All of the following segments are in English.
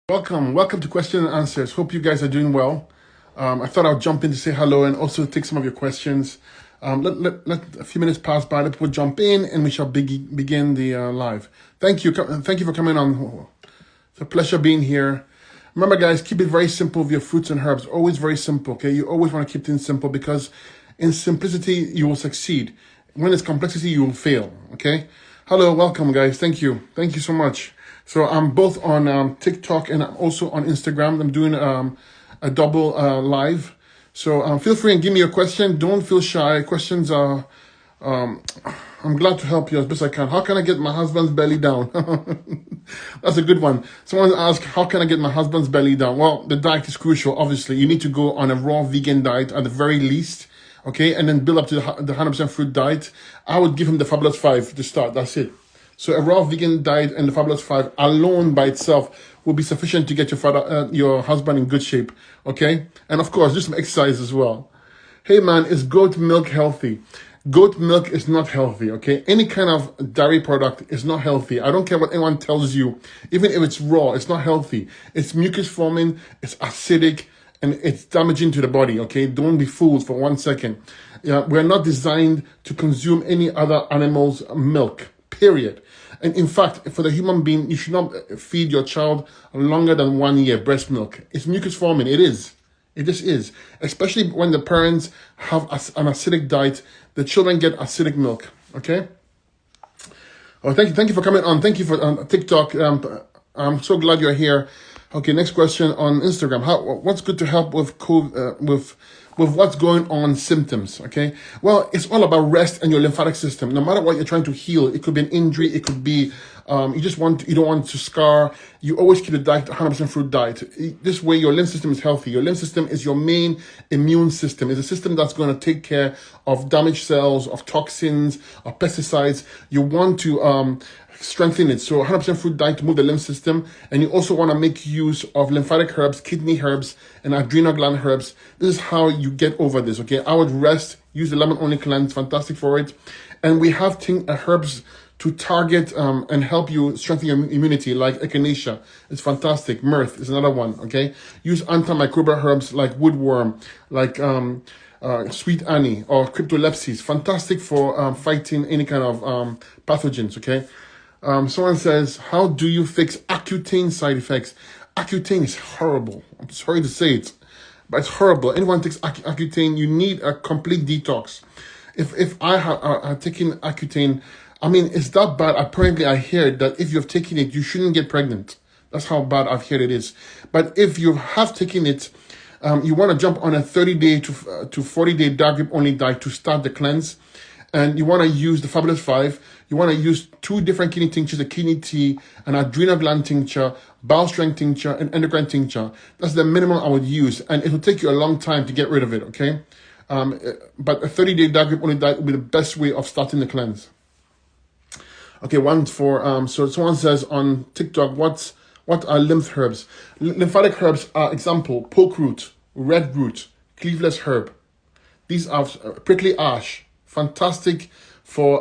Welcome to Question and Answers. Hope you guys are doing well. I thought I'd jump in to say hello and also take some of your questions. Let a few minutes pass by, let people jump in, and we shall begin the live. Thank you for coming on. It's a pleasure being here. Remember, guys, keep it very simple with your fruits and herbs. Always very simple, okay? You always want to keep things simple because in simplicity, you will succeed. When it's complexity, you will fail, okay? Hello, welcome, guys. Thank you. Thank you so much. So I'm both on TikTok and I'm also on Instagram. I'm doing a double live. So feel free and give me your question. Don't feel shy. Questions are, I'm glad to help you as best I can. How can I get my husband's belly down? That's a good one. Someone asked, how can I get my husband's belly down? Well, the diet is crucial, obviously. You need to go on a raw vegan diet at the very least, okay? And then build up to the 100% fruit diet. I would give him the Fabulous 5 to start. That's it. So a raw vegan diet and the Fabulous 5 alone by itself will be sufficient to get your husband in good shape, okay? And of course, do some exercise as well. Hey man, is goat milk healthy? Goat milk is not healthy, okay? Any kind of dairy product is not healthy. I don't care what anyone tells you. Even if it's raw, it's not healthy. It's mucus forming, it's acidic, and it's damaging to the body, okay? Don't be fooled for 1 second. We're not designed to consume any other animal's milk, period. And in fact, for the human being, you should not feed your child longer than 1 year breast milk. It's mucus forming. It is. It just is. Especially when the parents have an acidic diet, the children get acidic milk. Okay. Oh, thank you for coming on. Thank you for TikTok. I'm so glad you're here. Okay, next question on Instagram. What's good to help with with what's going on symptoms, okay? Well, it's all about rest and your lymphatic system. No matter what you're trying to heal, it could be an injury, it could be you don't want to scar. You always keep the diet 100% fruit diet. This way, your lymph system is healthy. Your lymph system is your main immune system. It's a system that's going to take care of damaged cells, of toxins, of pesticides. You want to strengthen it. So 100% fruit diet to move the lymph system. And you also want to make use of lymphatic herbs, kidney herbs, and adrenal gland herbs. This is how you get over this, okay? I would rest, use the lemon only cleanse, fantastic for it. And we have herbs to target and help you strengthen your immunity, like echinacea. It's fantastic. Mirth is another one, okay? Use antimicrobial herbs like woodworm, like sweet anise or cryptolepsis. Fantastic for fighting any kind of pathogens, okay? Someone says, how do you fix Accutane side effects? Accutane is horrible. I'm sorry to say it, but it's horrible. Anyone takes Accutane, you need a complete detox. If I have taken Accutane, I mean, it's that bad. Apparently, I hear that if you've taken it, you shouldn't get pregnant. That's how bad I've heard it is. But if you have taken it, you want to jump on a 30-day to 40-day dark grip only diet to start the cleanse. And you want to use the Fabulous 5. You want to use 2 different kidney tinctures, a kidney tea, an adrenal gland tincture, bowel strength tincture, and endocrine tincture. That's the minimum I would use. And it will take you a long time to get rid of it, okay? But a 30-day dark grip only diet will be the best way of starting the cleanse. Okay, one for, so someone says on TikTok, what are lymph herbs? Lymphatic herbs are example, poke root, red root, cleaveless herb. These are prickly ash. Fantastic for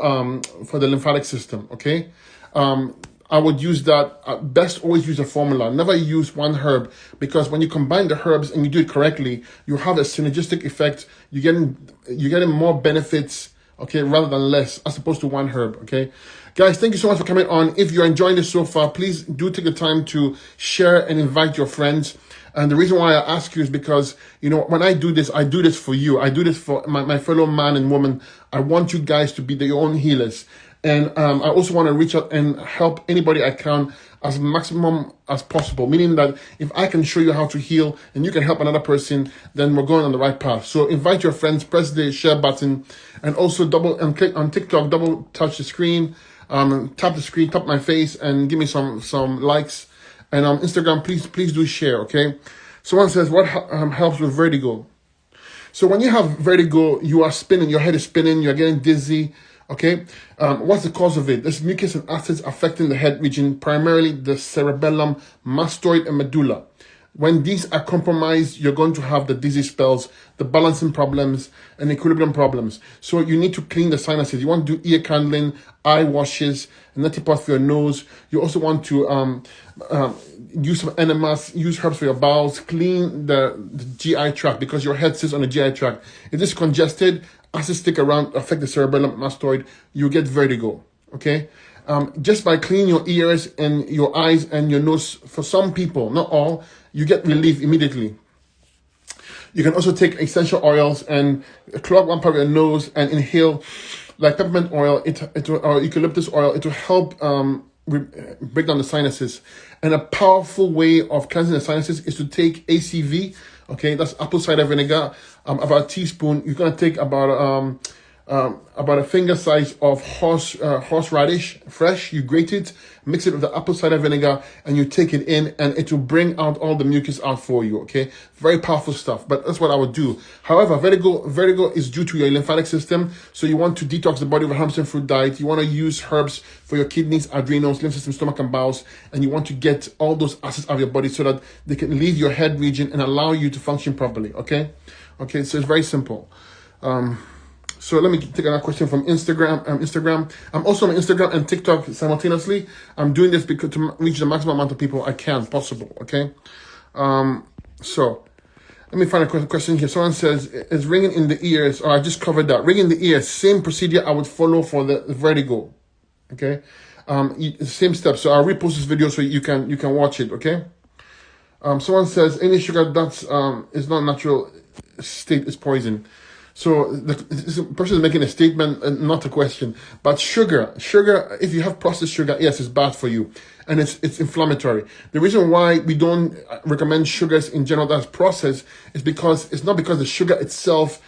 the lymphatic system, okay? I would use that, best always use a formula. Never use one herb, because when you combine the herbs and you do it correctly, you have a synergistic effect. You're getting more benefits, okay, rather than less, as opposed to one herb, okay? Guys, thank you so much for coming on. If you're enjoying this so far, please do take the time to share and invite your friends. And the reason why I ask you is because, you know, when I do this for you. I do this for my fellow man and woman. I want you guys to be your own healers. And I also want to reach out and help anybody I can as maximum as possible. Meaning that if I can show you how to heal and you can help another person, then we're going on the right path. So invite your friends, press the share button, and also click on TikTok, double touch the screen, tap the screen, tap my face, and give me some likes. And on Instagram, please do share, okay? Someone says, what helps with vertigo? So when you have vertigo, you are spinning, your head is spinning, you're getting dizzy, okay? What's the cause of it? There's mucus and acids affecting the head region, primarily the cerebellum, mastoid, and medulla. When these are compromised, you're going to have the dizzy spells, the balancing problems, and equilibrium problems. So you need to clean the sinuses. You want to do ear candling, eye washes, neti pot for your nose. You also want to use some enemas, use herbs for your bowels, clean the GI tract, because your head sits on the GI tract. If it's congested, acids stick around, affect the cerebellum, mastoid, you get vertigo, okay? Just by cleaning your ears and your eyes and your nose, for some people, not all, you get relief immediately. You can also take essential oils and clog one part of your nose and inhale, like peppermint oil, or eucalyptus oil. It will help break down the sinuses. And a powerful way of cleansing the sinuses is to take ACV. Okay, that's apple cider vinegar. About a teaspoon. You're gonna take about a finger size of horseradish, fresh. You grate it, mix it with the apple cider vinegar, and you take it in, and it will bring out all the mucus out for you. Okay, very powerful stuff. But that's what I would do. However, vertigo is due to your lymphatic system, so you want to detox the body with a 100% fruit diet. You want to use herbs for your kidneys, adrenals, lymph system, stomach, and bowels, and you want to get all those acids out of your body so that they can leave your head region and allow you to function properly. Okay, so it's very simple. So let me take another question from Instagram. I'm also on Instagram and TikTok simultaneously. I'm doing this because to reach the maximum amount of people I can possible. Okay. So let me find a question here. Someone says, is ringing in the ears? Oh, I just covered that. Ringing in the ears, same procedure I would follow for the vertigo. Okay. Same steps. So I'll repost this video so you can watch it. Okay. Someone says any sugar that's is not natural state is poison. So this person is making a statement, not a question. But sugar, if you have processed sugar, yes, it's bad for you. And it's inflammatory. The reason why we don't recommend sugars in general that's processed is because it's not because the sugar itself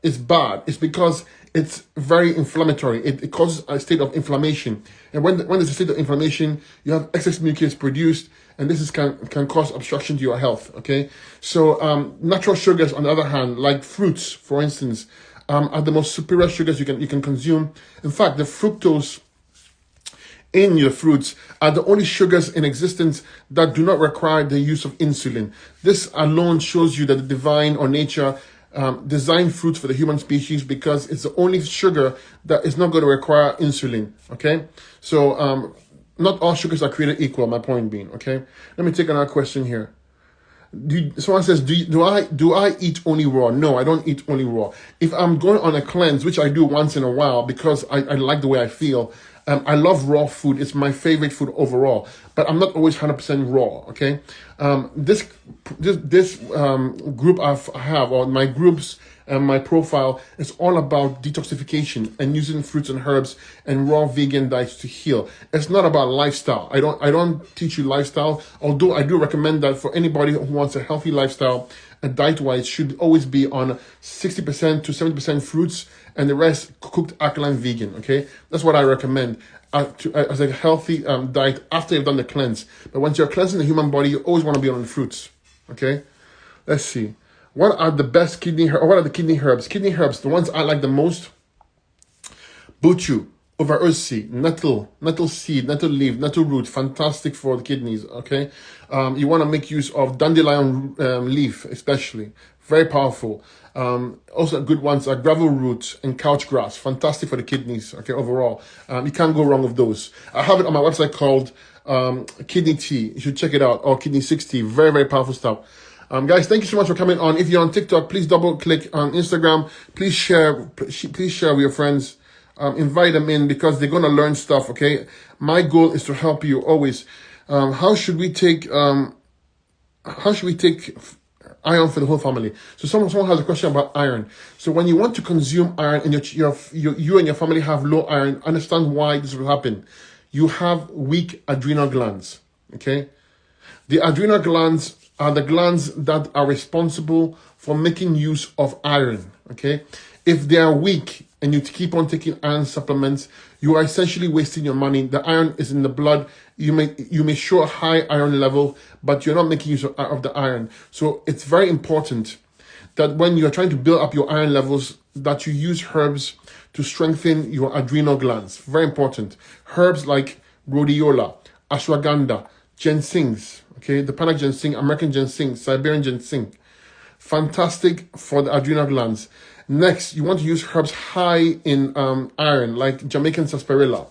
is bad. It's because it's very inflammatory. It causes a state of inflammation. And when there's a state of inflammation, you have excess mucus produced, and this can cause obstruction to your health. Okay, so natural sugars, on the other hand, like fruits, for instance, are the most superior sugars you can consume. In fact, the fructose in your fruits are the only sugars in existence that do not require the use of insulin. This alone shows you that the divine or nature designed fruits for the human species, because it's the only sugar that is not going to require insulin. Okay, so not all sugars are created equal, my point being. Okay, let me take another question here. Someone says, do I eat only raw? No, I don't eat only raw. If I'm going on a cleanse, which I do once in a while because I like the way I feel, I love raw food. It's my favorite food overall, but I'm not always 100% raw. Okay, this group I have, or my groups and my profile, is all about detoxification and using fruits and herbs and raw vegan diets to heal. It's not about lifestyle. I don't teach you lifestyle, although I do recommend that for anybody who wants a healthy lifestyle. And diet-wise should always be on 60% to 70% fruits and the rest cooked alkaline vegan. Okay, that's what I recommend as a healthy diet after you've done the cleanse. But once you're cleansing the human body, you always want to be on the fruits. Okay, let's see. What are the best kidney herbs? What are the kidney herbs? Kidney herbs, the ones I like the most: buchu, uvaursi, nettle seed, nettle leaf, nettle root, fantastic for the kidneys. Okay, you want to make use of dandelion leaf, especially, very powerful. Also good ones are gravel root and couch grass, fantastic for the kidneys. Okay, overall, you can't go wrong with those. I have it on my website called Kidney Tea. You should check it out, or Kidney 60. Very, very powerful stuff. Guys, thank you so much for coming on. If you're on TikTok, please double click on Instagram. Please share with your friends. Invite them in, because they're going to learn stuff. Okay, my goal is to help you always. How should we take iron for the whole family? So someone has a question about iron. So when you want to consume iron and you and your family have low iron, understand why this will happen. You have weak adrenal glands. Okay, the adrenal glands are the glands that are responsible for making use of iron. Okay, if they are weak and you keep on taking iron supplements, you are essentially wasting your money. The iron is in the blood. You may show a high iron level, but you're not making use of the iron. So it's very important that when you're trying to build up your iron levels, that you use herbs to strengthen your adrenal glands. Very important. Herbs like rhodiola, ashwagandha, ginsengs. Okay, the Panax ginseng, American ginseng, Siberian ginseng. Fantastic for the adrenal glands. Next, you want to use herbs high in iron, like Jamaican sarsaparilla,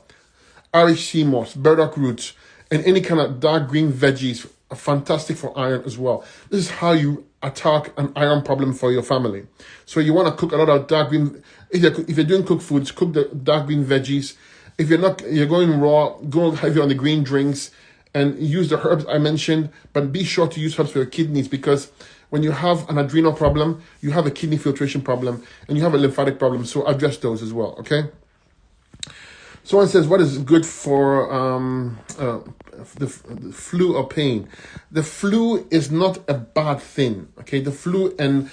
Irish sea moss, burdock roots, and any kind of dark green veggies are fantastic for iron as well. This is how you attack an iron problem for your family. So you want to cook a lot of dark green. If you're doing cooked foods, cook the dark green veggies. If you're going raw, go heavy on the green drinks and use the herbs I mentioned, but be sure to use herbs for your kidneys, because when you have an adrenal problem, you have a kidney filtration problem, and you have a lymphatic problem. So address those as well, okay? Someone says, what is good for the flu or pain? The flu is not a bad thing, okay? The flu and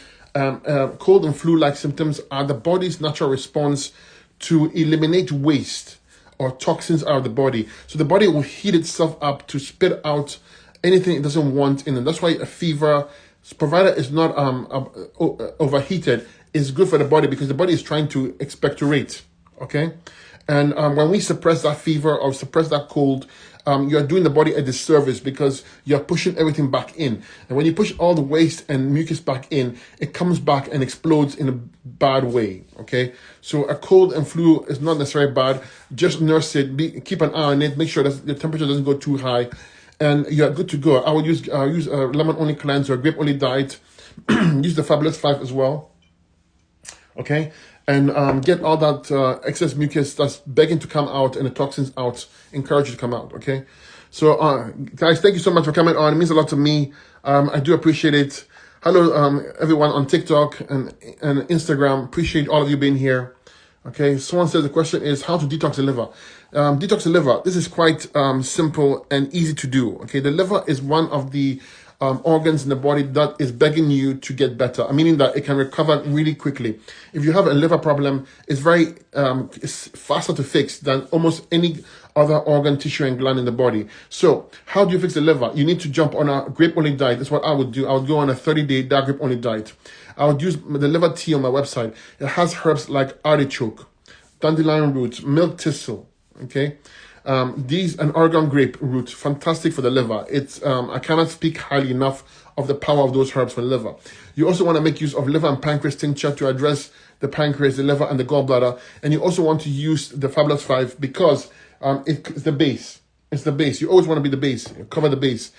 cold and flu-like symptoms are the body's natural response to eliminate waste or toxins out of the body. So the body will heat itself up to spit out anything it doesn't want in it. That's why a fever, provided it's not overheated, is good for the body, because the body is trying to expectorate, okay? And when we suppress that fever or suppress that cold, you're doing the body a disservice, because you're pushing everything back in. And when you push all the waste and mucus back in, it comes back and explodes in a bad way, okay? So a cold and flu is not necessarily bad. Just nurse it, keep an eye on it, make sure that the temperature doesn't go too high, and you're good to go. I would use a lemon-only cleanse or grape-only diet. Use the Fabulous 5 as well, okay? And get all that excess mucus that's begging to come out and the toxins out. Encourage you to come out, okay? So, guys, thank you so much for coming on. It means a lot to me. I do appreciate it. Hello, everyone on TikTok and Instagram. Appreciate all of you being here. Okay, someone says the question is how to detox the liver. Detox the liver. This is quite simple and easy to do. Okay, the liver is one of the organs in the body that is begging you to get better, meaning that it can recover really quickly. If you have a liver problem, it's very it's faster to fix than almost any other organ, tissue, and gland in the body. So how do you fix the liver? You need to jump on a grape-only diet. That's what I would do. I would go on a 30-day dark grape-only diet. I would use the liver tea on my website. It has herbs like artichoke, dandelion roots, milk thistle, okay? These and Oregon grape root, fantastic for the liver. It's I cannot speak highly enough of the power of those herbs for the liver. You also want to make use of liver and pancreas tincture to address the pancreas, the liver, and the gallbladder. And you also want to use the Fabulous 5 because it's the base. It's the base. You always want to be the base. Cover the base.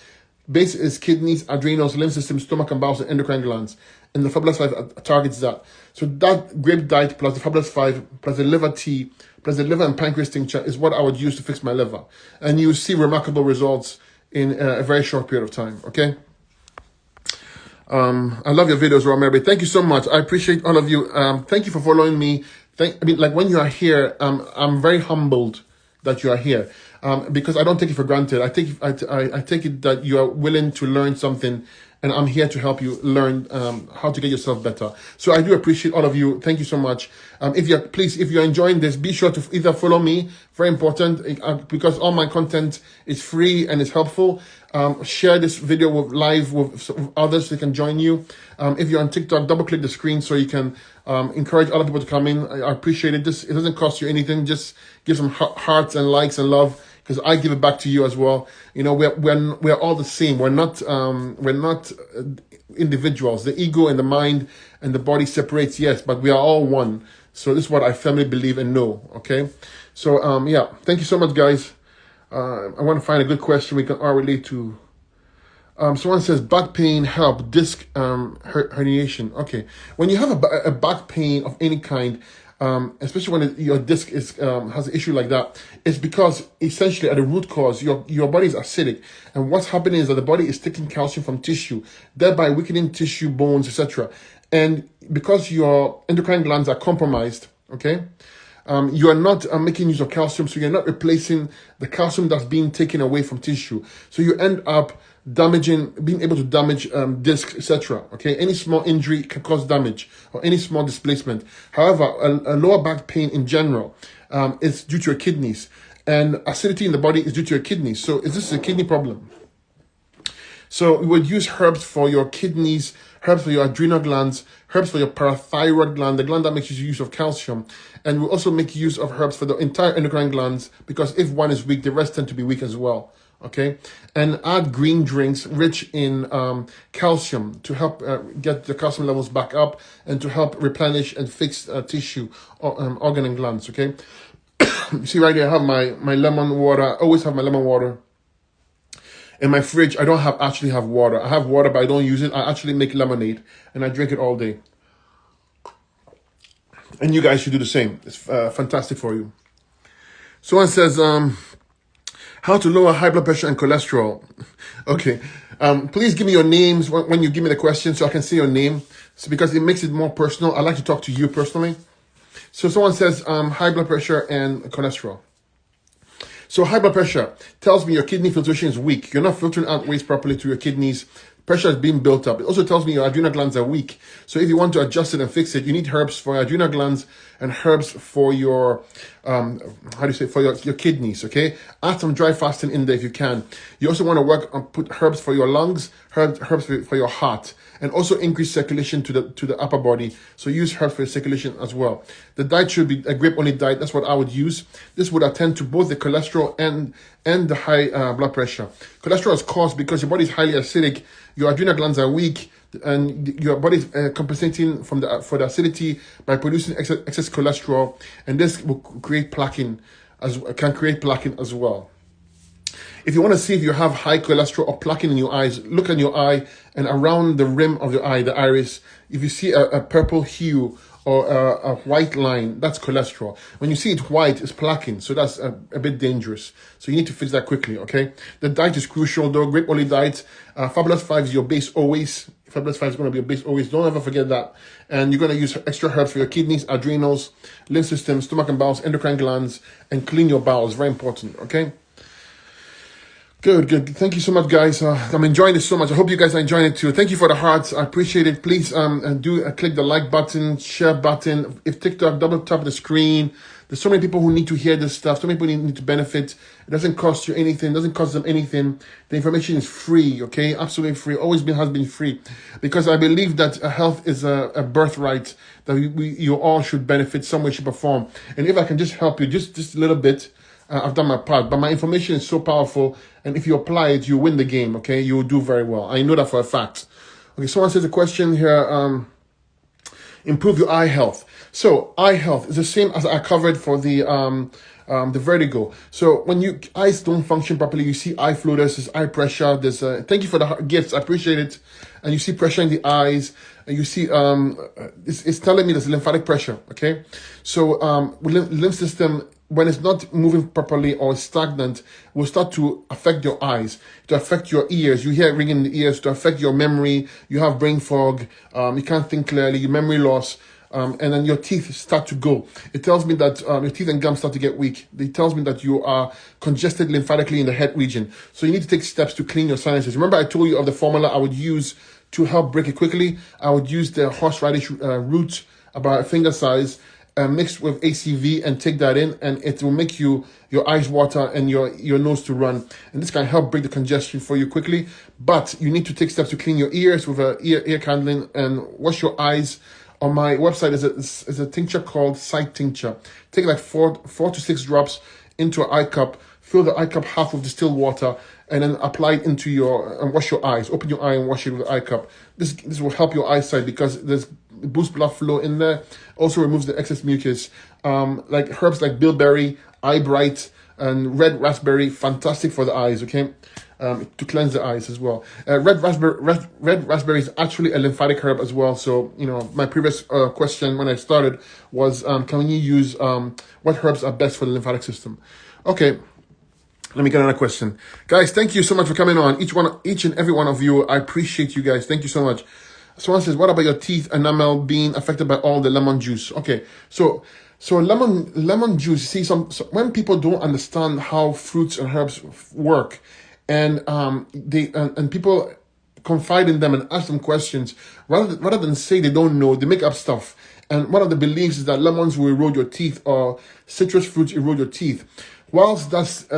Base is kidneys, adrenals, lymph system, stomach and bowels, and endocrine glands. And the Fabulous 5 targets that. So that grape diet plus the Fabulous 5 plus the liver tea plus the liver and pancreas tincture is what I would use to fix my liver. And you see remarkable results in a very short period of time, okay? I love your videos, Raw Mary. Thank you so much. I appreciate all of you. Thank you for following me. Like when you are here, I'm very humbled that you are here. Because I don't take it for granted. I take it that you are willing to learn something, and I'm here to help you learn how to get yourself better. So I do appreciate all of you. Thank you so much. If you're enjoying this, be sure to either follow me, very important, because all my content is free and is helpful. Share this video live with others so they can join you. If you're on TikTok, double click the screen so you can encourage other people to come in. I appreciate it. It doesn't cost you anything. Just give some hearts and likes and love, because I give it back to you as well. You know, we're all the same. We're not individuals. The ego and the mind and the body separates, yes, but we are all one. So this is what I firmly believe and know. Okay, so yeah, thank you so much, guys. I want to find a good question we can all relate to. Someone says back pain help, disc herniation. Okay, when you have a back pain of any kind, especially when your disc is has an issue like that, it's because essentially at the root cause your body is acidic, and what's happening is that the body is taking calcium from tissue, thereby weakening tissue, bones, etc. And because your endocrine glands are compromised, okay, you are not making use of calcium, so you're not replacing the calcium that's being taken away from tissue. So you end up being able to damage discs, etc. Okay, any small injury can cause damage or any small displacement. However, a lower back pain in general is due to your kidneys, and acidity in the body is due to your kidneys. So is this a kidney problem? So we would use herbs for your kidneys, herbs for your adrenal glands, herbs for your parathyroid gland, the gland that makes use of calcium. And we also make use of herbs for the entire endocrine glands, because if one is weak, the rest tend to be weak as well. okay? And add green drinks rich in calcium to help get the calcium levels back up and to help replenish and fix tissue, organ and glands, okay? You see right here, I have my lemon water. I always have my lemon water. In my fridge, I don't actually have water. I have water, but I don't use it. I actually make lemonade, and I drink it all day. And you guys should do the same. It's fantastic for you. Someone says, how to lower high blood pressure and cholesterol. Okay. Please give me your names when you give me the question so I can see your name. So because it makes it more personal. I like to talk to you personally. So someone says high blood pressure and cholesterol. So high blood pressure tells me your kidney filtration is weak. You're not filtering out waste properly to your kidneys. Pressure is being built up. It also tells me your adrenal glands are weak. So if you want to adjust it and fix it, you need herbs for your adrenal glands and herbs for your, for your kidneys, okay? Add some dry fasting in there if you can. You also want to work on put herbs for your lungs, herbs for your heart, and also increase circulation to the upper body. So use herbs for your circulation as well. The diet should be a grape-only diet. That's what I would use. This would attend to both the cholesterol and the high blood pressure. Cholesterol is caused because your body is highly acidic, your adrenal glands are weak, and your body is compensating for the acidity by producing excess cholesterol, and this will create plaquing can create plaquing as well. If you want to see if you have high cholesterol or plaquing in your eyes, look in your eye and around the rim of your eye, the iris. If you see a purple hue or a white line, that's cholesterol. When you see it white, it's plaquing, so that's a bit dangerous. So you need to fix that quickly, okay? The diet is crucial, though. Grape only diet. Fabulous 5 is your base always. Fabulous 5 is going to be your base always. Don't ever forget that. And you're going to use extra herbs for your kidneys, adrenals, lymph system, stomach and bowels, endocrine glands, and clean your bowels. Very important, okay? Good. Thank you so much, guys. I'm enjoying this so much. I hope you guys are enjoying it too. Thank you for the hearts. I appreciate it. Please do click the like button, share button. If TikTok, double tap the screen. There's so many people who need to hear this stuff. So many people need to benefit. It doesn't cost you anything. It doesn't cost them anything. The information is free, okay? Absolutely free. Has been free. Because I believe that health is a birthright that you all should benefit some way, shape, or form. And if I can just help you just a little bit, I've done my part, but my information is so powerful, and if you apply it, you win the game, okay? You will do very well. I know that for a fact. Okay, someone says a question here, improve your eye health. So, eye health is the same as I covered for the vertigo. So, when your eyes don't function properly, you see eye floaters, there's eye pressure, there's, thank you for the gifts, I appreciate it. And you see pressure in the eyes, and you see, it's telling me there's lymphatic pressure, okay? So, lymph system, when it's not moving properly or stagnant, will start to affect your eyes, to affect your ears. You hear ringing in the ears, to affect your memory. You have brain fog. You can't think clearly. Your memory loss. And then your teeth start to go. It tells me that your teeth and gums start to get weak. It tells me that you are congested lymphatically in the head region. So you need to take steps to clean your sinuses. Remember I told you of the formula I would use to help break it quickly? I would use the horseradish root, about a finger size, mixed with ACV, and take that in, and it will make your eyes water and your nose to run. And this can help break the congestion for you quickly. But you need to take steps to clean your ears with a ear candling and wash your eyes. On my website is a tincture called Sight Tincture. Take like 4 to 6 drops into an eye cup. Fill the eye cup half with distilled water, and then apply it into and wash your eyes. Open your eye and wash it with the eye cup. This will help your eyesight because there's boost blood flow in there. Also removes the excess mucus. Like herbs like bilberry, eye bright, and red raspberry, fantastic for the eyes, okay? To cleanse the eyes as well. Red raspberry is actually a lymphatic herb as well. So, my previous question when I started was, can you use, what herbs are best for the lymphatic system? Okay. Let me get another question. Guys, thank you so much for coming on. Each and every one of you, I appreciate you guys. Thank you so much. Someone says, what about your teeth enamel being affected by all the lemon juice? Okay, so lemon juice, see, when people don't understand how fruits and herbs work, and people confide in them and ask them questions, rather than say they don't know, they make up stuff. And one of the beliefs is that lemons will erode your teeth, or citrus fruits erode your teeth. Whilst that's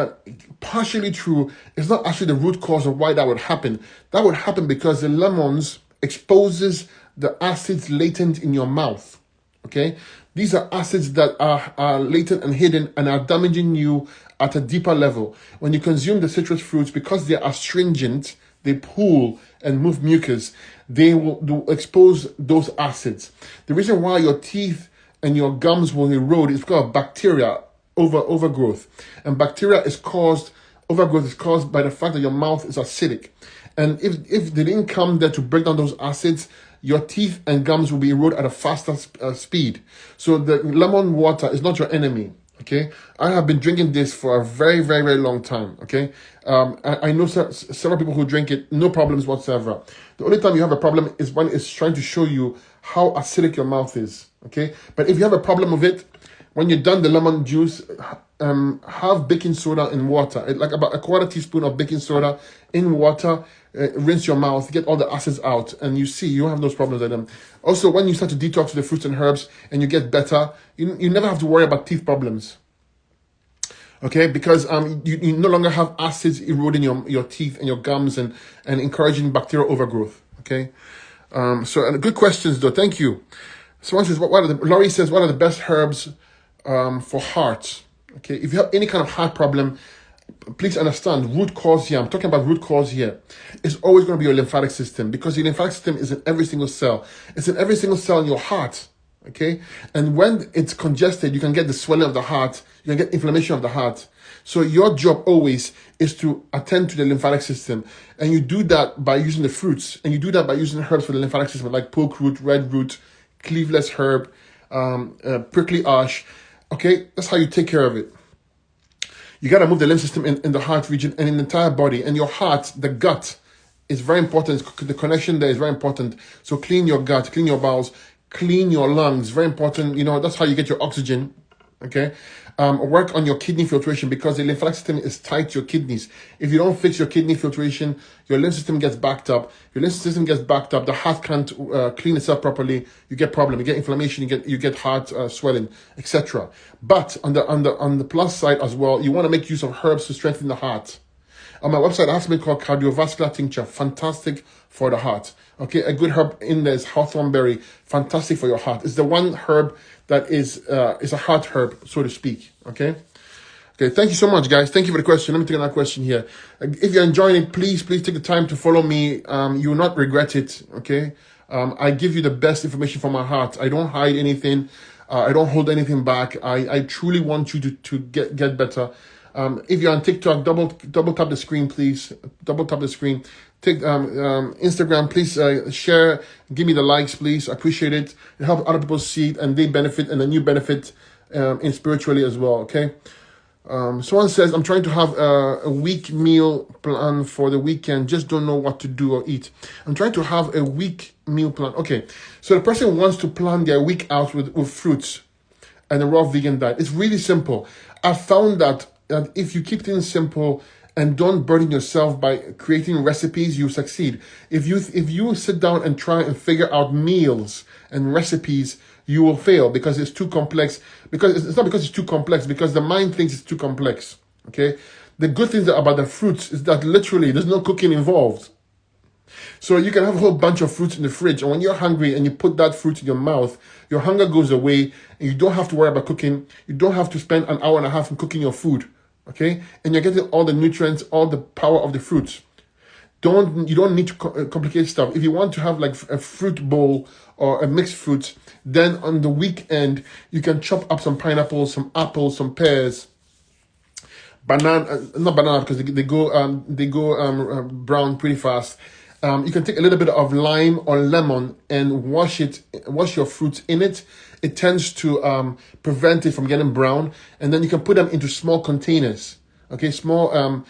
partially true, it's not actually the root cause of why that would happen. That would happen because the lemons exposes the acids latent in your mouth. Okay? These are acids that are latent and hidden and are damaging you at a deeper level. When you consume the citrus fruits, because they are astringent, they pool and move mucus, they will expose those acids. The reason why your teeth and your gums will erode is because of bacteria overgrowth. And overgrowth is caused by the fact that your mouth is acidic. And if they didn't come there to break down those acids, your teeth and gums will be eroded at a faster speed. So the lemon water is not your enemy. Okay, I have been drinking this for a very, very, very long time. Okay, I know several people who drink it, no problems whatsoever. The only time you have a problem is when it's trying to show you how acidic your mouth is. Okay, but if you have a problem with it, when you're done the lemon juice, have baking soda in water, like about a quarter teaspoon of baking soda in water. Rinse your mouth, get all the acids out, and you see you have those problems with them. Also, when you start to detox the fruits and herbs and you get better, you never have to worry about teeth problems. Okay, because you no longer have acids eroding your teeth and your gums and encouraging bacterial overgrowth. Okay, so good questions though. Thank you. Someone says, Laurie says, what are the best herbs for heart? Okay, if you have any kind of heart problem, please understand root cause here. I'm talking about root cause here. It's always going to be your lymphatic system, because your lymphatic system is in every single cell. It's in every single cell in your heart. Okay, and when it's congested, you can get the swelling of the heart. You can get inflammation of the heart. So your job always is to attend to the lymphatic system, and you do that by using the fruits, and you do that by using herbs for the lymphatic system, like poke root, red root, cleaveless herb, prickly ash. Okay, that's how you take care of it. You got to move the lymph system in the heart region and in the entire body. And your heart, the gut, is very important. The connection there is very important. So clean your gut, clean your bowels, clean your lungs. Very important. You know, that's how you get your oxygen. Okay. Work on your kidney filtration, because the lymphatic system is tied to your kidneys. If you don't fix your kidney filtration, your lymph system gets backed up. Your lymph system gets backed up. The heart can't clean itself properly. You get problem. You get inflammation. You get heart swelling, etc. But on the plus side as well, you want to make use of herbs to strengthen the heart. On my website, I have something called cardiovascular tincture, fantastic for the heart. Okay, a good herb in there is hawthorn berry, fantastic for your heart. It's the one herb that is a heart herb, so to speak. Okay. Okay, thank you so much, guys. Thank you for the question. Let me take another question here. If you're enjoying it, please take the time to follow me. You will not regret it. Okay. I give you the best information from my heart. I don't hide anything. I don't hold anything back. I truly want you to get better. If you're on TikTok, double tap the screen, please. Double tap the screen. Take Instagram, please share. Give me the likes, please. I appreciate it. It helps other people see it, and they benefit, and then you benefit in spiritually as well. Okay. Someone says, I'm trying to have a week meal plan for the weekend. Just don't know what to do or eat. I'm trying to have a week meal plan. Okay. So the person wants to plan their week out with fruits and a raw vegan diet. It's really simple. I found that if you keep things simple and don't burden yourself by creating recipes, you succeed. If you sit down and try and figure out meals and recipes, you will fail, because it's too complex. Because it's not because it's too complex, because the mind thinks it's too complex. Okay. The good thing about the fruits is that literally there's no cooking involved. So you can have a whole bunch of fruits in the fridge, and when you're hungry and you put that fruit in your mouth, your hunger goes away, and you don't have to worry about cooking. You don't have to spend an hour and a half in cooking your food. Okay. And you're getting all the nutrients, all the power of the fruits. You don't need to complicate stuff. If you want to have like a fruit bowl or a mixed fruit, then on the weekend you can chop up some pineapples, some apples, some pears, not banana, because they go brown pretty fast. You can take a little bit of lime or lemon and wash your fruits in it. It tends to prevent it from getting brown, and then you can put them into small containers. Okay, small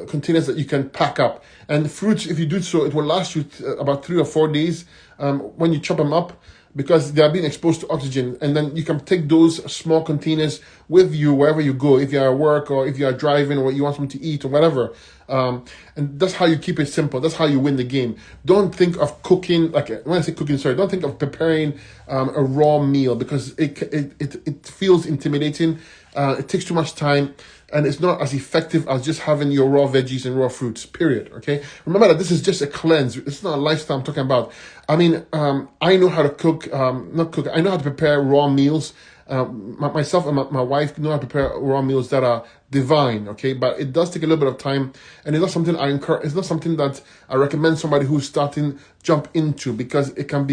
containers that you can pack up. And fruits, if you do so, it will last you about 3 or 4 days when you chop them up, because they are being exposed to oxygen. And then you can take those small containers with you wherever you go, if you're at work or if you're driving or you want something to eat or whatever. And that's how you keep it simple. That's how you win the game. Don't think of cooking, like when I say cooking, sorry, don't think of preparing a raw meal, because it feels intimidating. It takes too much time, and it's not as effective as just having your raw veggies and raw fruits, period. Okay? Remember that this is just a cleanse. It's not a lifestyle I'm talking about. I mean, I know how to cook, not cook, I know how to prepare raw meals. Myself and my wife know how to prepare raw meals that are divine, okay? But it does take a little bit of time, and it's not something I encourage. It's not something that I recommend somebody who's starting jump into, because it can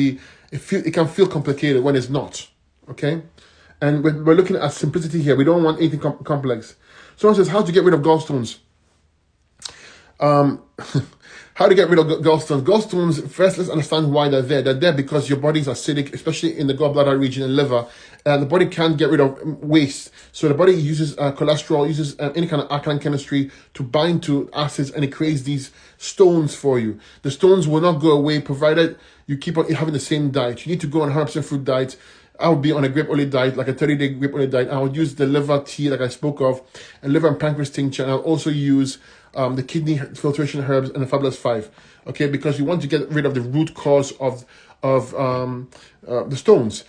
feel complicated when it's not, okay? And we're looking at simplicity here. We don't want anything complex. Someone says, how to get rid of gallstones? How to get rid of gallstones? Gallstones, first, let's understand why they're there. They're there because your body's acidic, especially in the gallbladder region and liver. The body can't get rid of waste. So the body uses cholesterol, uses any kind of alkaline chemistry to bind to acids, and it creates these stones for you. The stones will not go away provided you keep on having the same diet. You need to go on 100% fruit diet. I would be on a grape olive diet, like a 30-day grape olive diet. I would use the liver tea, like I spoke of, and liver and pancreas tincture. And I'll also use the kidney filtration herbs and the Fabulous 5. Okay, because you want to get rid of the root cause of the stones.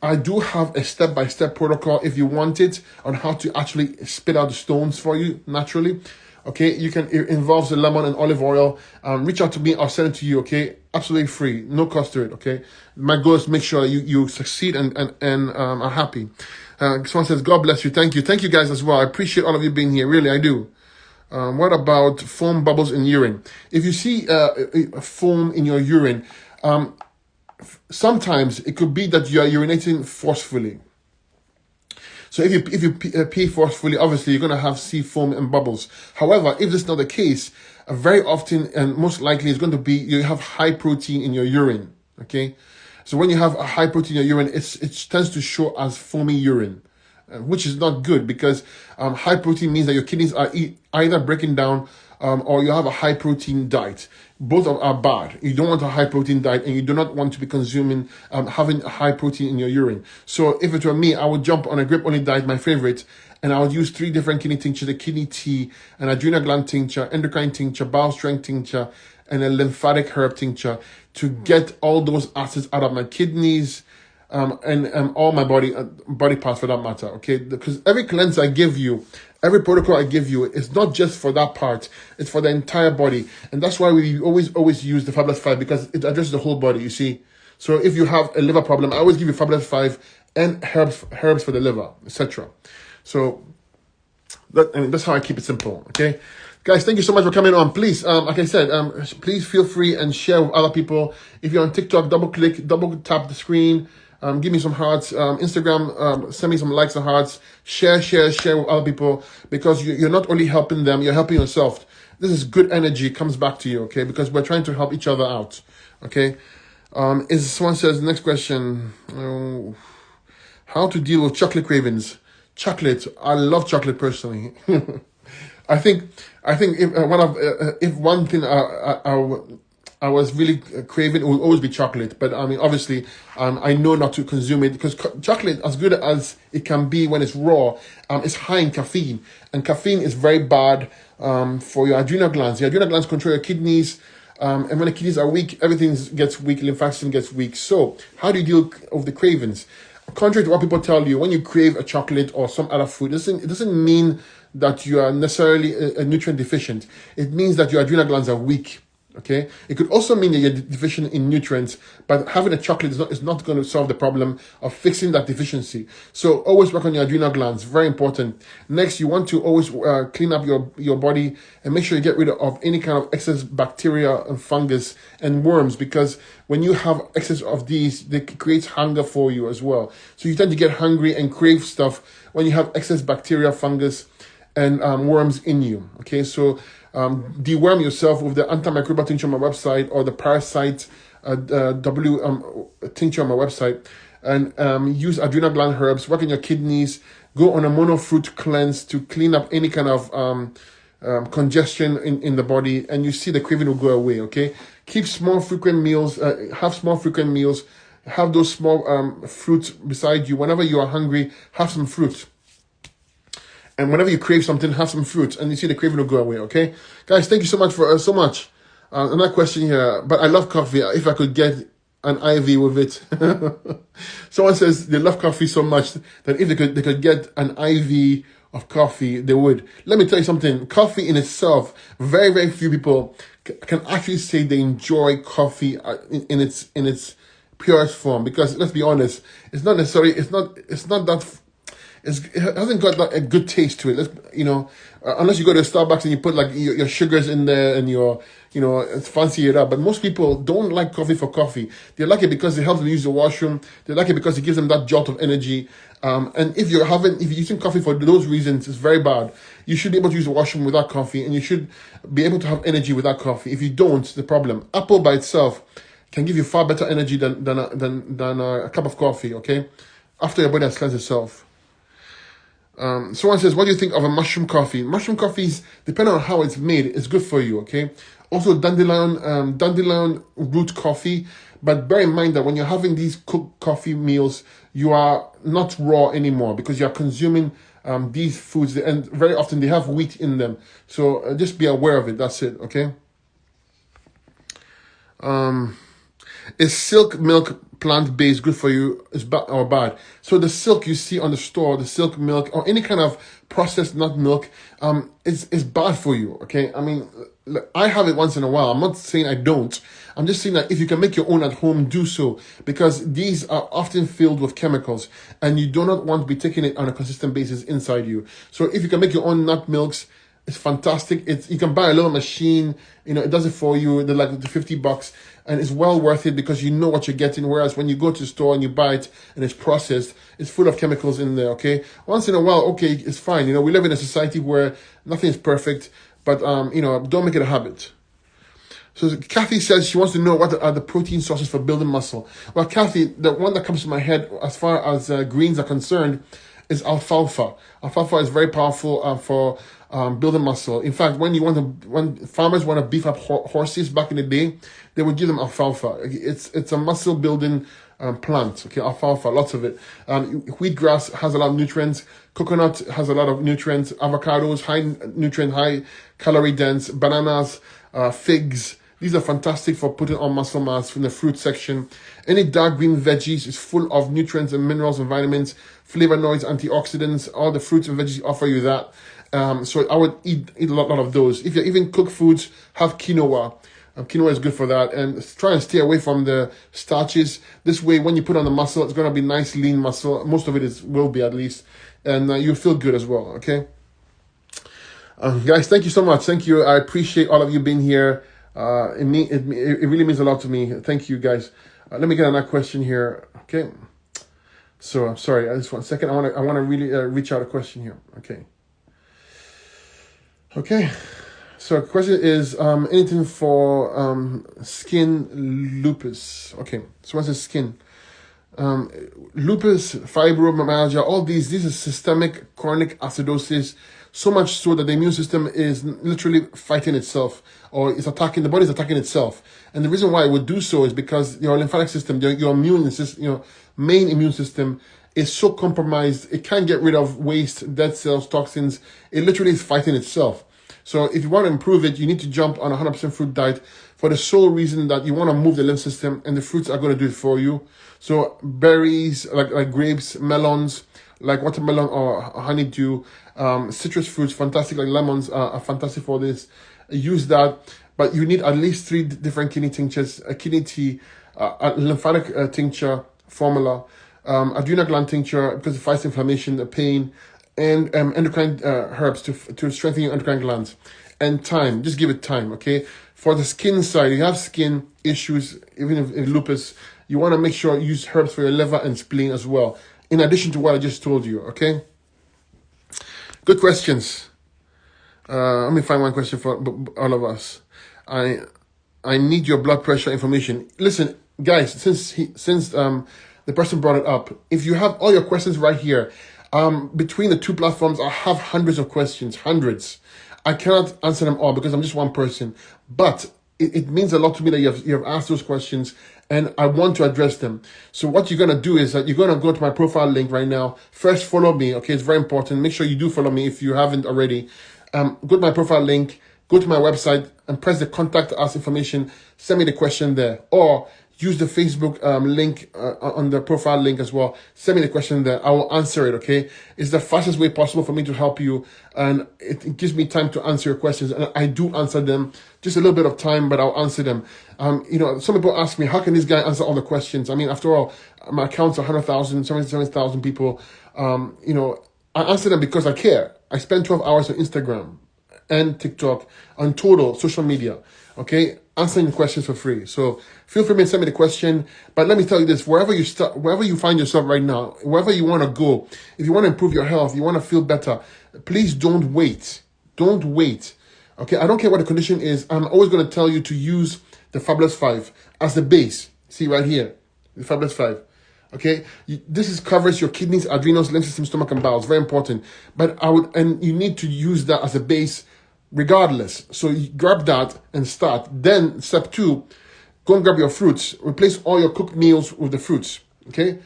I do have a step-by-step protocol, if you want it, on how to actually spit out the stones for you naturally. Okay, it involves the lemon and olive oil. Reach out to me, I'll send it to you, okay? Absolutely free, no cost to it, okay? My goal is to make sure that you succeed and are happy. Someone says, God bless you. Thank you. Thank you guys as well. I appreciate all of you being here. Really, I do. What about foam bubbles in urine? If you see foam in your urine, sometimes it could be that you are urinating forcefully. So if you pee forcefully, obviously you're going to have see foam and bubbles. However, if this is not the case, very often and most likely it's going to be you have high protein in your urine. Okay, so when you have a high protein in your urine, it tends to show as foamy urine, which is not good, because high protein means that your kidneys are either breaking down or you have a high protein diet. Both are bad. You don't want a high protein diet, and you do not want to be consuming, having a high protein in your urine. So if it were me, I would jump on a grape only diet, my favorite, and I would use 3 different kidney tinctures: the kidney tea, an adrenal gland tincture, endocrine tincture, bowel strength tincture, and a lymphatic herb tincture, to get all those acids out of my kidneys, and all my body parts for that matter, okay? Because every cleanse I give you, every protocol I give you, is not just for that part, it's for the entire body. And that's why we always use the Fabulous 5, because it addresses the whole body, you see? So if you have a liver problem, I always give you Fabulous 5 and herbs for the liver, etc. So that's how I keep it simple, okay? Guys, thank you so much for coming on. Please, like I said, please feel free and share with other people. If you're on TikTok, double tap the screen. Give me some hearts. Instagram, send me some likes and hearts. Share with other people, because you're not only helping them, you're helping yourself. This is good energy, comes back to you, okay? Because we're trying to help each other out, okay? Someone says, next question, how to deal with chocolate cravings? Chocolate, I love chocolate personally. I think if one thing I was really craving, it will always be chocolate. But I mean, obviously, I know not to consume it, because chocolate, as good as it can be when it's raw, it's high in caffeine, and caffeine is very bad for your adrenal glands. Your adrenal glands control your kidneys, and when the kidneys are weak, everything gets weak, lymphatic system gets weak. So how do you deal with the cravings? Contrary to what people tell you, when you crave a chocolate or some other food, it doesn't mean that you are necessarily a nutrient deficient. It means that your adrenal glands are weak. Okay, it could also mean that you're deficient in nutrients, but having a chocolate is not going to solve the problem of fixing that deficiency. So always work on your adrenal glands, very important. Next, you want to always clean up your body and make sure you get rid of any kind of excess bacteria and fungus and worms, because when you have excess of these, it creates hunger for you as well. So you tend to get hungry and crave stuff when you have excess bacteria, fungus, and worms in you. Okay, so deworm yourself with the antimicrobial tincture on my website, or the parasite tincture on my website, and use adrenal gland herbs, work on your kidneys, go on a monofruit cleanse to clean up any kind of congestion in the body, and you see the craving will go away, okay? Keep small frequent meals, have those small fruits beside you. Whenever you are hungry, have some fruit. And whenever you crave something, have some fruit, and you see the craving will go away, okay? Guys, thank you so much for so much. Another question here, but I love coffee. If I could get an IV with it. Someone says they love coffee so much that if they could get an IV of coffee, they would. Let me tell you something. Coffee in itself, very, very few people can actually say they enjoy coffee in its purest form. Because let's be honest, it's not necessarily, it's not that, it hasn't got like a good taste to it. Unless you go to Starbucks and you put like your sugars in there and it's fancy it up. But most people don't like coffee for coffee. They like it because it helps them use the washroom. They like it because it gives them that jolt of energy. And if you're using coffee for those reasons, it's very bad. You should be able to use the washroom without coffee, and you should be able to have energy without coffee. If you don't, the problem. Apple by itself can give you far better energy than a cup of coffee. Okay, after your body has cleansed itself. Someone says, what do you think of a mushroom coffee? Mushroom coffees, depending on how it's made, is good for you, okay? Also, dandelion root coffee. But bear in mind that when you're having these cooked coffee meals, you are not raw anymore because you're consuming these foods. And very often they have wheat in them. So just be aware of it. That's it, okay? Is silk milk plant-based good for you or bad? So the silk you see on the store, the silk milk or any kind of processed nut milk, is bad for you. Okay, I mean, I have it once in a while. I'm not saying I don't. I'm just saying that if you can make your own at home, do so, because these are often filled with chemicals, and you do not want to be taking it on a consistent basis inside you. So if you can make your own nut milks, it's fantastic. You can buy a little machine, it does it for you. They're like $50, and it's well worth it because you know what you're getting. Whereas when you go to the store and you buy it and it's processed, it's full of chemicals in there. Okay, once in a while, okay, it's fine. We live in a society where nothing is perfect, but don't make it a habit. So Kathy says she wants to know what are the protein sources for building muscle. Well, Kathy, the one that comes to my head as far as greens are concerned is alfalfa. Alfalfa is very powerful for building muscle. In fact, when farmers want to beef up horses back in the day, they would give them alfalfa. It's a muscle building plant. Okay, alfalfa, lots of it. Wheatgrass has a lot of nutrients. Coconut has a lot of nutrients. Avocados, high calorie dense. Bananas, figs. These are fantastic for putting on muscle mass from the fruit section. Any dark green veggies is full of nutrients and minerals and vitamins, flavonoids, antioxidants. All the fruits and veggies offer you that. So I would eat a lot of those. If you're even cooked foods, have quinoa. Quinoa is good for that. And try and stay away from the starches. This way, when you put on the muscle, it's going to be nice, lean muscle. Most of it will be, at least. And you'll feel good as well, okay? Guys, thank you so much. Thank you. I appreciate all of you being here. It really means a lot to me. Thank you, guys. Let me get another question here. Okay. So I'm sorry. Just 1 second. I want to really reach out a question here. Okay. Okay. So the question is anything for skin lupus. Okay. So what's the skin? Lupus, fibromyalgia, all these are systemic chronic acidosis. So much so that the immune system is literally fighting itself, or it's attacking, the body is attacking itself. And the reason why it would do so is because your lymphatic system, your immune system, main immune system is so compromised, it can't get rid of waste, dead cells, toxins. It literally is fighting itself. So if you want to improve it, you need to jump on a 100% fruit diet for the sole reason that you want to move the lymph system, and the fruits are going to do it for you. So berries, like grapes, melons, like watermelon or honeydew, citrus fruits, fantastic, like lemons are fantastic for this. Use that, but you need at least 3 different kidney tinctures, a kidney tea, a lymphatic tincture formula, adrenal gland tincture because it fights inflammation, the pain, and endocrine herbs to strengthen your endocrine glands. And time, just give it time, okay? For the skin side, you have skin issues, even if in lupus, you want to make sure you use herbs for your liver and spleen as well, in addition to what I just told you, okay? Good questions. Let me find one question for all of us. I need your blood pressure information. Listen, guys, since the person brought it up, if you have all your questions right here, between the 2 platforms, I have hundreds of questions, hundreds. I cannot answer them all because I'm just one person, but it means a lot to me that you have asked those questions, and I want to address them. So what you're going to do is that you're going to go to my profile link right now. First, follow me, okay? It's very important. Make sure you do follow me if you haven't already. Go to my profile link, go to my website, and press the contact us information. Send me the question there. Or use the Facebook link on the profile link as well. Send me the question there. I will answer it, okay? It's the fastest way possible for me to help you, and it gives me time to answer your questions, and I do answer them. Just a little bit of time, but I'll answer them. Some people ask me, how can this guy answer all the questions? I mean, after all, my account's 100,000, 77,000 people. I answer them because I care. I spend 12 hours on Instagram and TikTok on total social media, okay, answering questions for free. So feel free to send me the question. But let me tell you this, wherever you find yourself right now, wherever you want to go, if you want to improve your health, you want to feel better, please don't wait. Don't wait. Okay, I don't care what the condition is. I'm always going to tell you to use the Fabulous 5 as the base. See right here, the Fabulous 5. Okay, this covers your kidneys, adrenals, lymph system, stomach, and bowels. Very important. But you need to use that as a base regardless. So you grab that and start. Then step 2, go and grab your fruits. Replace all your cooked meals with the fruits. Okay,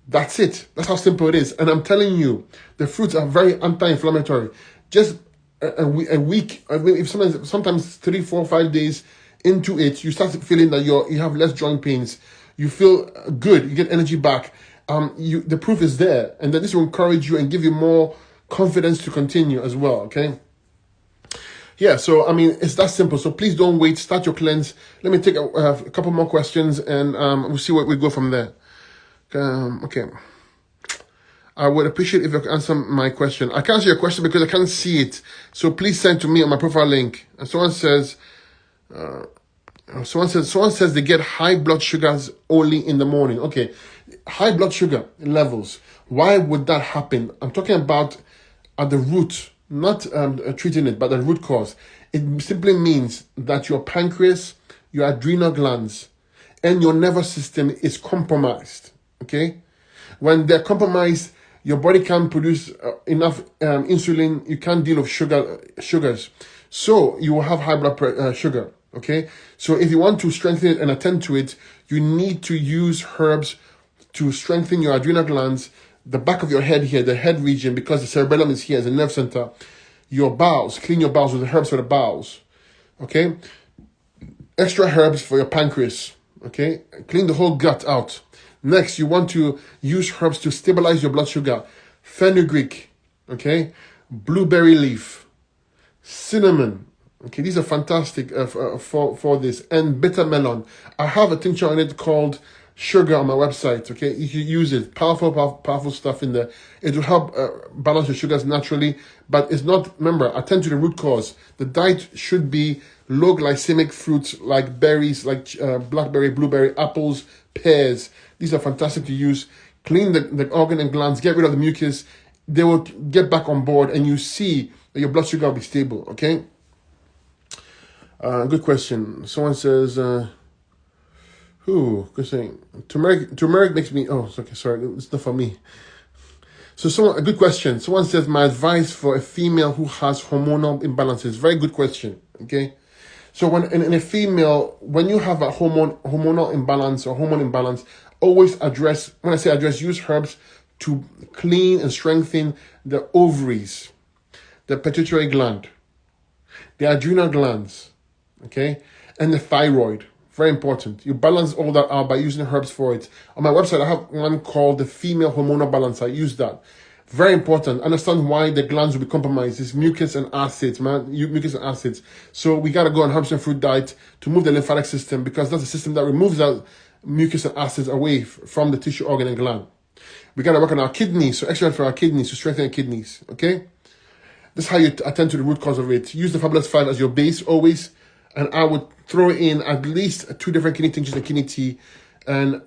that's it. That's how simple it is. And I'm telling you, the fruits are very anti-inflammatory. Just a week, if sometimes 3, 4, 5 days into it, you start feeling that you have less joint pains. You feel good. You get energy back. The proof is there, and then this will encourage you and give you more confidence to continue as well. Okay. Yeah. So I mean, it's that simple. So please don't wait. Start your cleanse. Let me take a couple more questions, and we'll see where we go from there. Okay. I would appreciate if you could answer my question. I can't see your question because I can't see it. So please send to me on my profile link. And someone says they get high blood sugars only in the morning. Okay, high blood sugar levels. Why would that happen? I'm talking about at the root, not treating it, but the root cause. It simply means that your pancreas, your adrenal glands, and your nervous system is compromised. Okay, when they're compromised, your body can't produce enough insulin. You can't deal with sugars, so you will have high blood sugar. Okay, so if you want to strengthen it and attend to it, you need to use herbs to strengthen your adrenal glands, the back of your head here, the head region, because the cerebellum is here as a nerve center. Your bowels, clean your bowels with the herbs for the bowels. Okay, extra herbs for your pancreas. Okay, clean the whole gut out. Next, you want to use herbs to stabilize your blood sugar. Fenugreek, okay, blueberry leaf, cinnamon. Okay, these are fantastic for this. And bitter melon. I have a tincture on it called Sugar on my website. Okay, you can use it. Powerful stuff in there. It will help balance your sugars naturally. But it's not, remember, attend to the root cause. The diet should be low glycemic fruits like berries, like blackberry, blueberry, apples, pears. These are fantastic to use. Clean the organ and glands. Get rid of the mucus. They will get back on board, and you see that your blood sugar will be stable. Okay. Good question. Someone says, good saying. Turmeric makes me, okay, sorry, it's not for me. So a good question. Someone says, my advice for a female who has hormonal imbalances. Very good question, okay? So when in a female, when you have a hormonal imbalance or hormone imbalance, always address, when I say address, use herbs to clean and strengthen the ovaries, the pituitary gland, the adrenal glands, okay, and the thyroid. Very important. You balance all that out by using herbs for it. On my website, I have one called the Female Hormonal Balance. I use that. Very important. Understand why the glands will be compromised. It's mucus and acids, man. Mucus and acids. So we got to go on herbs and fruit diet to move the lymphatic system, because that's the system that removes that mucus and acids away from the tissue, organ, and gland. We got to work on our kidneys. So exercise for our kidneys, to strengthen our kidneys. Okay? This is how you attend to the root cause of it. Use the Fabulous 5 as your base always. And I would throw in at least 2 different kidney tinctures and kidney tea, and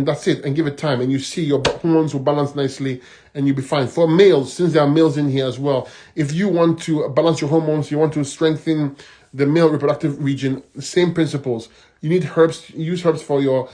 that's it. And give it time, and you see your hormones will balance nicely, and you'll be fine. For males, since there are males in here as well, if you want to balance your hormones, you want to strengthen the male reproductive region, same principles. You need herbs. Use herbs for your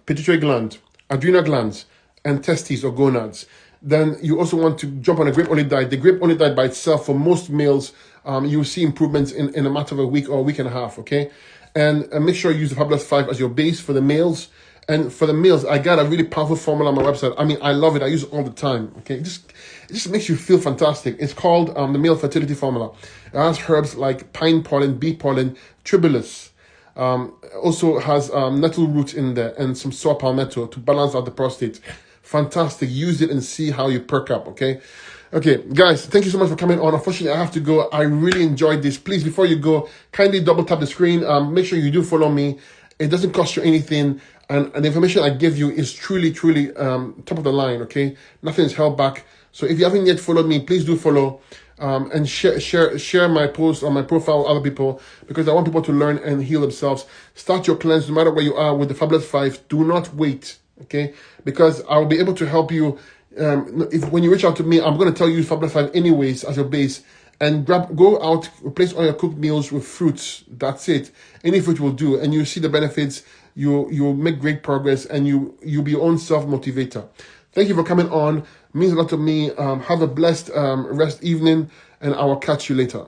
pituitary gland, adrenal glands, and testes or gonads. Then you also want to jump on a grape-only diet. The grape-only diet by itself, for most males, you will see improvements in a matter of a week or a week and a half, okay? And make sure you use the Fabulous 5 as your base for the males. And for the males, I got a really powerful formula on my website. I mean, I love it. I use it all the time, okay? It just makes you feel fantastic. It's called the Male Fertility Formula. It has herbs like pine pollen, bee pollen, tribulus, Also has nettle root in there and some saw palmetto to balance out the prostate. Fantastic. Use it and see how you perk up, okay? Okay, guys, thank you so much for coming on. Unfortunately, I have to go. I really enjoyed this. Please, before you go, kindly double tap the screen. Make sure you do follow me. It doesn't cost you anything. And the information I give you is truly, truly top of the line, okay? Nothing is held back. So if you haven't yet followed me, please do follow. And share my post on my profile with other people, because I want people to learn and heal themselves. Start your cleanse no matter where you are with the Fabulous 5. Do not wait, okay? Because I'll be able to help you. When you reach out to me, I'm going to tell you Fabulous 5 anyways as your base. And go out, replace all your cooked meals with fruits. That's it. Any fruit will do, and you see the benefits. You'll make great progress, and you'll be your own self-motivator. Thank you for coming on. It means a lot to me. Have a blessed rest evening, and I will catch you later.